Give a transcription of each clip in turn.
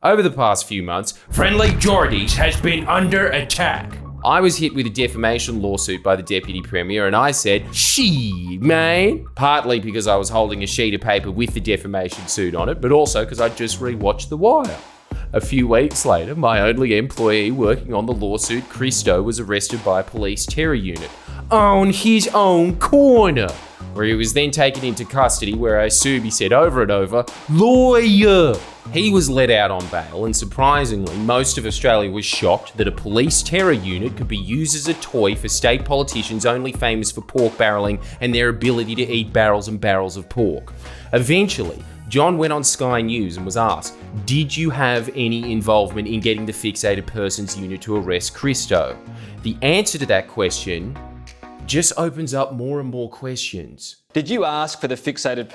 Over the past few months, Friendlyjordies has been under attack. I was hit with a defamation lawsuit by the Deputy Premier and I said, "She, man." Partly because I was holding a sheet of paper with the defamation suit on it, but also because I'd just rewatched The Wire. A few weeks later, my only employee working on the lawsuit, Christo, was arrested by a police terror unit on his own corner, where he was then taken into custody, where I assume he said over and over, "Lawyer." He was let out on bail, and surprisingly, most of Australia was shocked that a police terror unit could be used as a toy for state politicians only famous for pork barrelling and their ability to eat barrels and barrels of pork. Eventually, John went on Sky News and was asked, "Did you have any involvement in getting the fixated persons unit to arrest Christo?" The answer to that question just opens up more and more questions. Did you ask for the fixated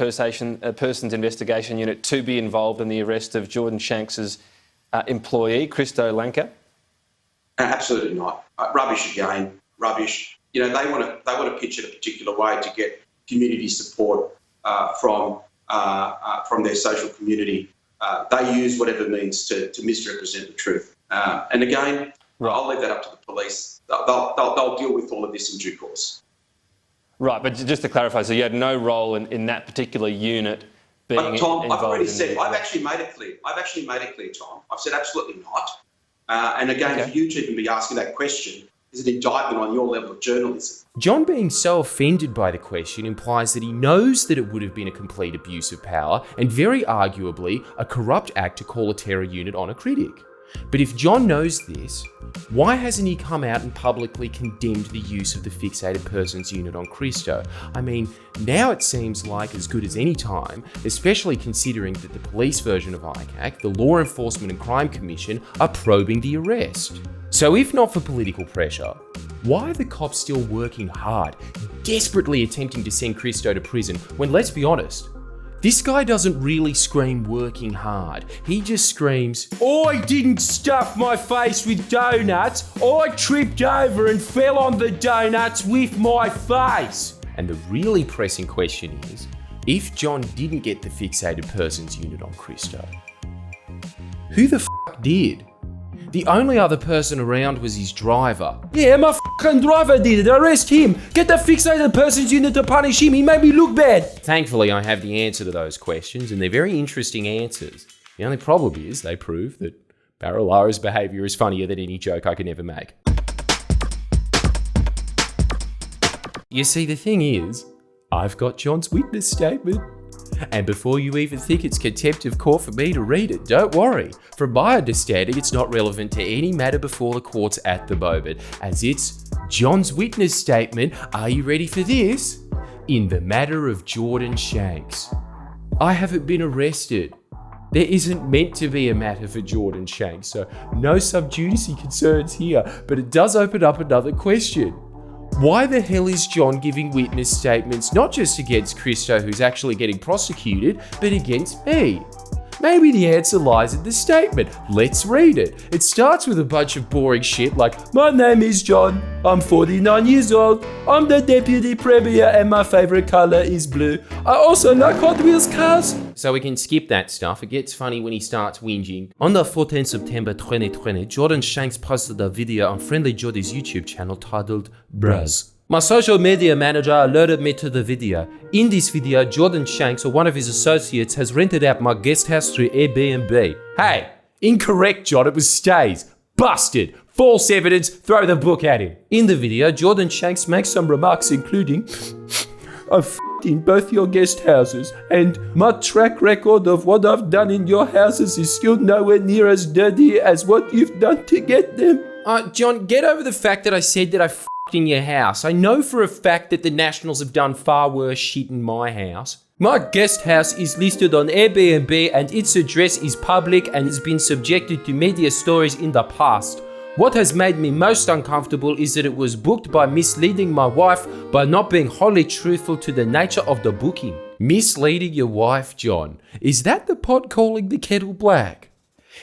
persons investigation unit to be involved in the arrest of Jordan Shanks's employee, Christo Lanka? Absolutely not. Rubbish again. Rubbish. You know, they want to pitch it a particular way to get community support from their social community. They use whatever means to misrepresent the truth. And again, I'll leave that up to the police. They'll deal with all of this in due course. Right, but just to clarify, so you had no role in that particular unit being But Tom, involved. I've already said, I've actually made it clear, Tom. I've said absolutely not. And again, Okay. for you to even be asking that question is an indictment on your level of journalism. John being so offended by the question implies that he knows that it would have been a complete abuse of power and very arguably a corrupt act to call a terror unit on a critic. But if John knows this, why hasn't he come out and publicly condemned the use of the fixated persons unit on Christo? I mean, now it seems like as good as any time, especially considering that the police version of ICAC, the Law Enforcement and Crime Commission, are probing the arrest. So if not for political pressure, why are the cops still working hard, desperately attempting to send Christo to prison when, let's be honest, this guy doesn't really scream working hard. He just screams, "I didn't stuff my face with donuts. I tripped over and fell on the donuts with my face." And the really pressing question is, if John didn't get the fixated persons unit on Christo, who the f*** did? The only other person around was his driver. "Yeah, my fucking driver did it. Arrest him. Get the fixated persons unit to punish him. He made me look bad." Thankfully, I have the answer to those questions, and they're very interesting answers. The only problem is they prove that Barilara's behaviour is funnier than any joke I could ever make. You see, the thing is, I've got John's witness statement. And before you even think it's contempt of court for me to read it, don't worry. From my understanding, it's not relevant to any matter before the courts at the moment, as it's John's witness statement. Are you ready for this? In the matter of Jordan Shanks. I haven't been arrested. There isn't meant to be a matter for Jordan Shanks, so no sub judice concerns here, but it does open up another question. Why the hell is John giving witness statements not just against Christo, who's actually getting prosecuted, but against me? Maybe the answer lies in the statement. Let's read it. It starts with a bunch of boring shit like, "My name is John. I'm 49 years old. I'm the Deputy Premier and my favourite colour is blue. I also like Hot Wheels cars." So we can skip that stuff. It gets funny when he starts whinging. On the 14th September 2020, Jordan Shanks posted a video on Friendlyjordies YouTube channel titled Bros. My social media manager alerted me to the video. In this video, Jordan Shanks or one of his associates has rented out my guest house through Airbnb. Hey, incorrect, John, it was stays. Busted. False evidence, throw the book at him. In the video, Jordan Shanks makes some remarks including, "I've f***ed in both your guest houses and my track record of what I've done in your houses is still nowhere near as dirty as what you've done to get them." John, get over the fact that I said that I f***ed in your house. I know for a fact that the Nationals have done far worse shit in my house. My guest house is listed on Airbnb and its address is public and has been subjected to media stories in the past. What has made me most uncomfortable is that it was booked by misleading my wife by not being wholly truthful to the nature of the booking. Misleading your wife, John? Is that the pot calling the kettle black?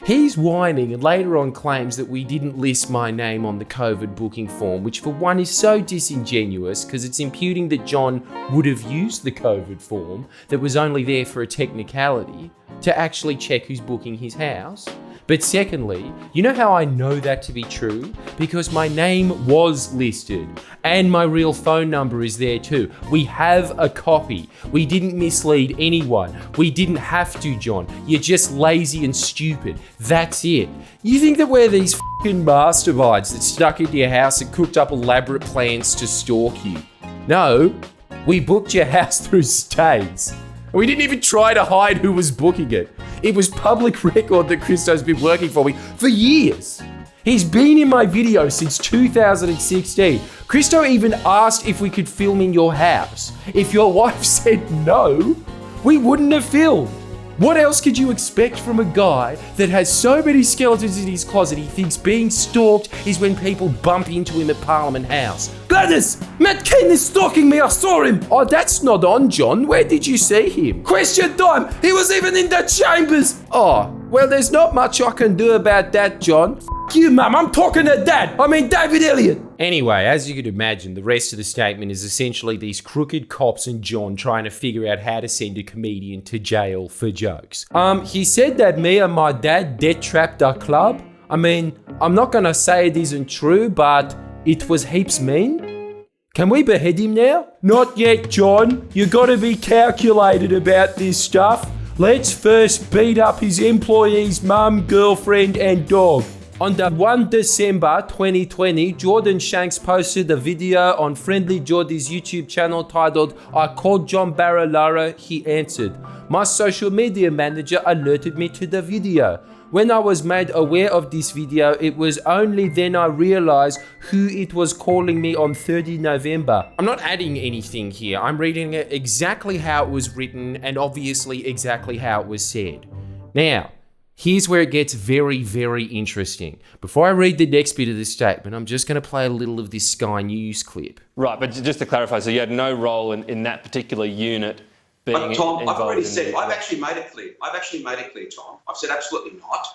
He's whining and later on claims that we didn't list my name on the COVID booking form, which for one is so disingenuous because it's imputing that John would have used the COVID form that was only there for a technicality to actually check who's booking his house. But secondly, you know how I know that to be true? Because my name was listed and my real phone number is there too. We have a copy. We didn't mislead anyone. We didn't have to, John. You're just lazy and stupid. That's it. You think that we're these fucking masterminds that stuck into your house and cooked up elaborate plans to stalk you? No, we booked your house through stays. We didn't even try to hide who was booking it. It was public record that Christo's been working for me for years. He's been in my video since 2016. Christo even asked if we could film in your house. If your wife said no, we wouldn't have filmed. What else could you expect from a guy that has so many skeletons in his closet he thinks being stalked is when people bump into him at Parliament House? Gladys! Matt Ken is stalking me, I saw him! Oh, that's not on, John. Where did you see him? Question time! He was even in the chambers! Oh, well, there's not much I can do about that, John. F*** you, Mum. I'm talking to Dad. I mean, David Elliott. Anyway, as you could imagine, the rest of the statement is essentially these crooked cops and John trying to figure out how to send a comedian to jail for jokes. He said that me and my dad debt trapped our club. I mean, I'm not gonna say it isn't true, but it was heaps mean. Can we behead him now? Not yet, John. You gotta be calculated about this stuff. Let's first beat up his employee's mum, girlfriend, and dog. On the 1 December 2020, Jordan Shanks posted a video on Friendlyjordies' YouTube channel titled, "I called John Barilaro, he answered. My social media manager alerted me to the video. When I was made aware of this video, it was only then I realized who it was calling me on 30 November. I'm not adding anything here. I'm reading it exactly how it was written and obviously exactly how it was said. Now, here's where it gets very, very interesting. Before I read the next bit of the statement, I'm just going to play a little of this Sky News clip. Right, but just to clarify, so you had no role in that particular unit being Tom, involved. I've already said, I've actually made it clear. Tom. I've said absolutely not.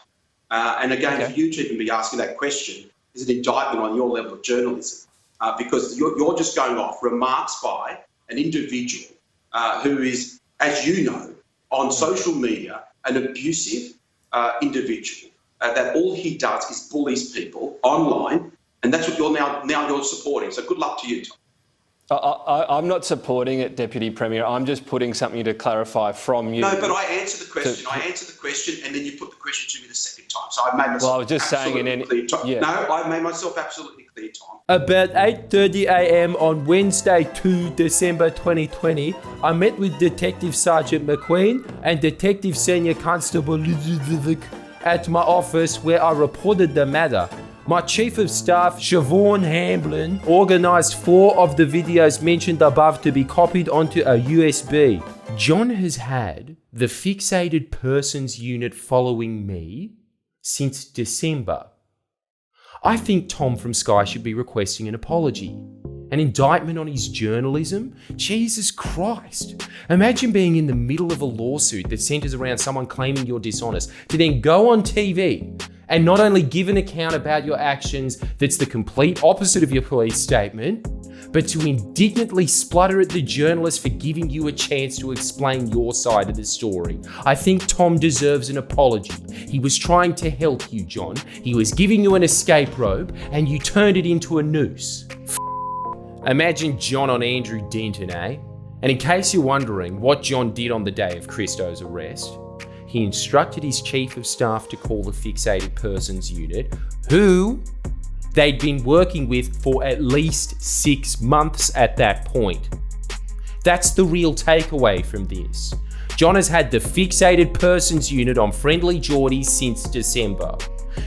And again, Okay. for you to even be asking that question is an indictment on your level of journalism, because you're just going off remarks by an individual who is, as you know, on social media, an abusive individual, that all he does is bullies people online, and that's what you're now supporting. So good luck to you, Tom. I'm not supporting it, Deputy Premier. I'm just putting something to clarify from you. No, but I answered the question. I answered the question, and then you put the question to me the second time. So I made myself I was just saying in any clear, Tom. yeah. No, I made myself absolutely clear, Tom. About 8:30 a.m. on Wednesday, 2 December 2020, I met with Detective Sergeant McQueen and Detective Senior Constable at my office where I reported the matter. My Chief of Staff, Siobhan Hamblin, organised 4 of the videos mentioned above to be copied onto a USB. John has had the Fixated Persons Unit following me since December. I think Tom from Sky should be requesting an apology. An indictment on his journalism? Jesus Christ. Imagine being in the middle of a lawsuit that centres around someone claiming you're dishonest, to then go on TV and not only give an account about your actions that's the complete opposite of your police statement, but to indignantly splutter at the journalist for giving you a chance to explain your side of the story. I think Tom deserves an apology. He was trying to help you, John. He was giving you an escape rope, and you turned it into a noose. Imagine John on Andrew Denton, eh? And in case you're wondering what John did on the day of Christo's arrest, he instructed his Chief of Staff to call the Fixated Persons Unit, who they'd been working with for at least 6 months at that point. That's the real takeaway from this. John has had the Fixated Persons Unit on Friendlyjordies since December.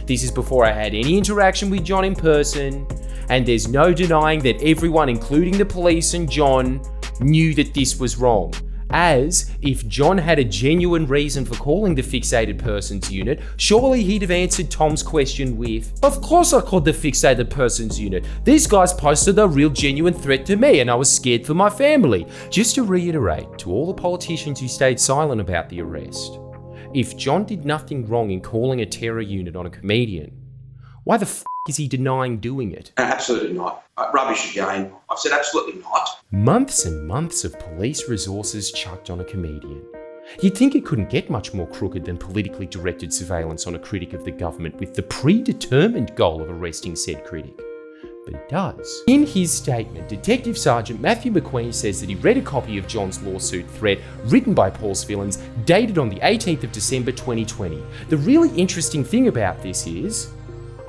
This is before I had any interaction with John in person, and there's no denying that everyone, including the police and John, knew that this was wrong. As if John had a genuine reason for calling the Fixated Persons Unit, surely he'd have answered Tom's question with, "Of course I called the Fixated Persons Unit. These guys posted a real genuine threat to me and I was scared for my family." Just to reiterate to all the politicians who stayed silent about the arrest, if John did nothing wrong in calling a terror unit on a comedian, why the f*** is he denying doing it? Absolutely not. Rubbish again. I've said absolutely not. Months and months of police resources chucked on a comedian. You'd think it couldn't get much more crooked than politically directed surveillance on a critic of the government with the predetermined goal of arresting said critic. But it does. In his statement, Detective Sergeant Matthew McQueen says that he read a copy of John's lawsuit threat written by Paul's villains, dated on the 18th of December 2020. The really interesting thing about this is,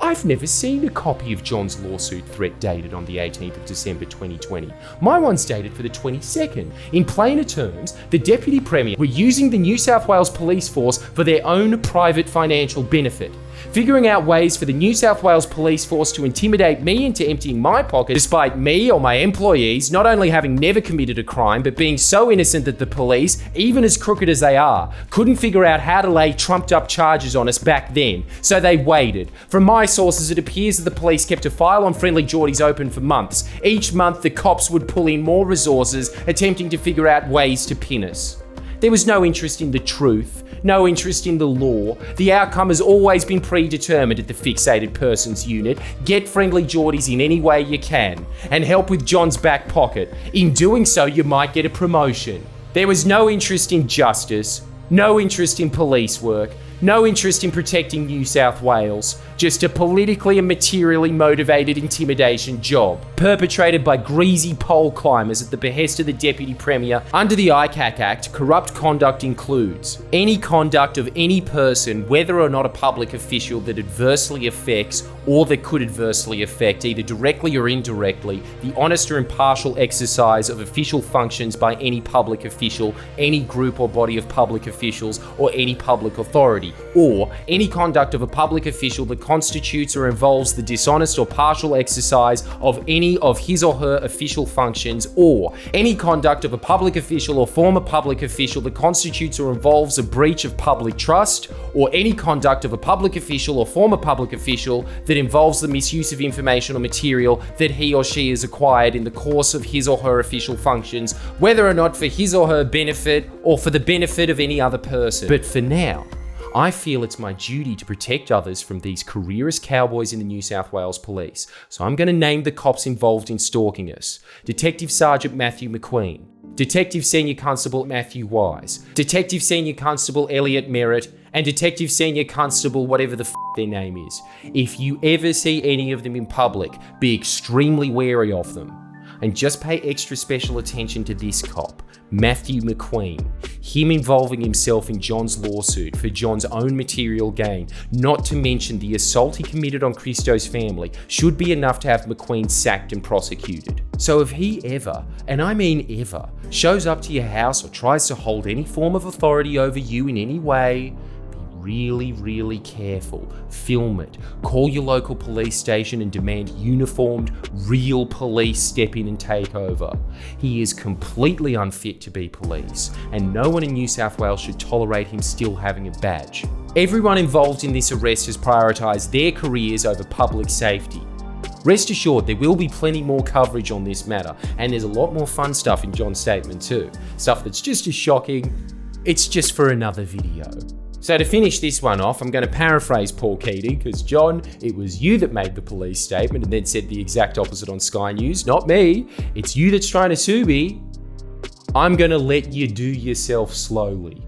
I've never seen a copy of John's lawsuit threat dated on the 18th of December 2020. My one's dated for the 22nd. In plainer terms, the Deputy Premier were using the New South Wales Police Force for their own private financial benefit, figuring out ways for the New South Wales Police Force to intimidate me into emptying my pocket, despite me or my employees not only having never committed a crime, but being so innocent that the police, even as crooked as they are, couldn't figure out how to lay trumped up charges on us back then. So they waited. From my sources, it appears that the police kept a file on Friendlyjordies open for months. Each month, the cops would pull in more resources, attempting to figure out ways to pin us. There was no interest in the truth, no interest in the law. The outcome has always been predetermined at the Fixated Persons Unit. Get Friendlyjordies in any way you can, and help with John's back pocket. In doing so, you might get a promotion. There was no interest in justice, no interest in police work, no interest in protecting New South Wales, just a politically and materially motivated intimidation job, perpetrated by greasy pole climbers at the behest of the Deputy Premier. Under the ICAC Act, corrupt conduct includes any conduct of any person, whether or not a public official, that adversely affects or that could adversely affect, either directly or indirectly, the honest or impartial exercise of official functions by any public official, any group or body of public officials, or any public authority, or any conduct of a public official that constitutes or involves the dishonest or partial exercise of any of his or her official functions, or any conduct of a public official or former public official that constitutes or involves a breach of public trust, or any conduct of a public official or former public official that involves the misuse of information or material that he or she has acquired in the course of his or her official functions, whether or not for his or her benefit or for the benefit of any other person. But for now, I feel it's my duty to protect others from these careerist cowboys in the New South Wales Police, so I'm going to name the cops involved in stalking us. Detective Sergeant Matthew McQueen, Detective Senior Constable Matthew Wise, Detective Senior Constable Elliot Merritt, and Detective Senior Constable whatever the their name is. If you ever see any of them in public, be extremely wary of them. And just pay extra special attention to this cop, Matthew McQueen. Him involving himself in John's lawsuit for John's own material gain, not to mention the assault he committed on Christo's family, should be enough to have McQueen sacked and prosecuted. So if he ever, and I mean ever, shows up to your house or tries to hold any form of authority over you in any way, really careful. Film it. Call your local police station and demand uniformed, real police step in and take over. He is completely unfit to be police, and no one in New South Wales should tolerate him still having a badge. Everyone involved in this arrest has prioritised their careers over public safety. Rest assured, there will be plenty more coverage on this matter, and there's a lot more fun stuff in John's statement too. Stuff that's just as shocking. It's just for another video. So to finish this one off, I'm going to paraphrase Paul Keating, because John, it was you that made the police statement and then said the exact opposite on Sky News, not me. It's you that's trying to sue me. I'm going to let you do yourself slowly.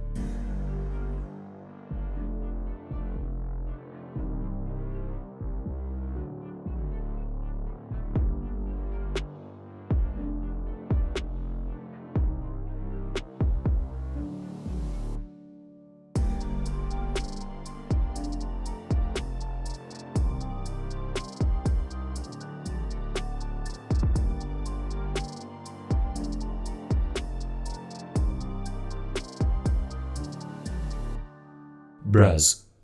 Bros.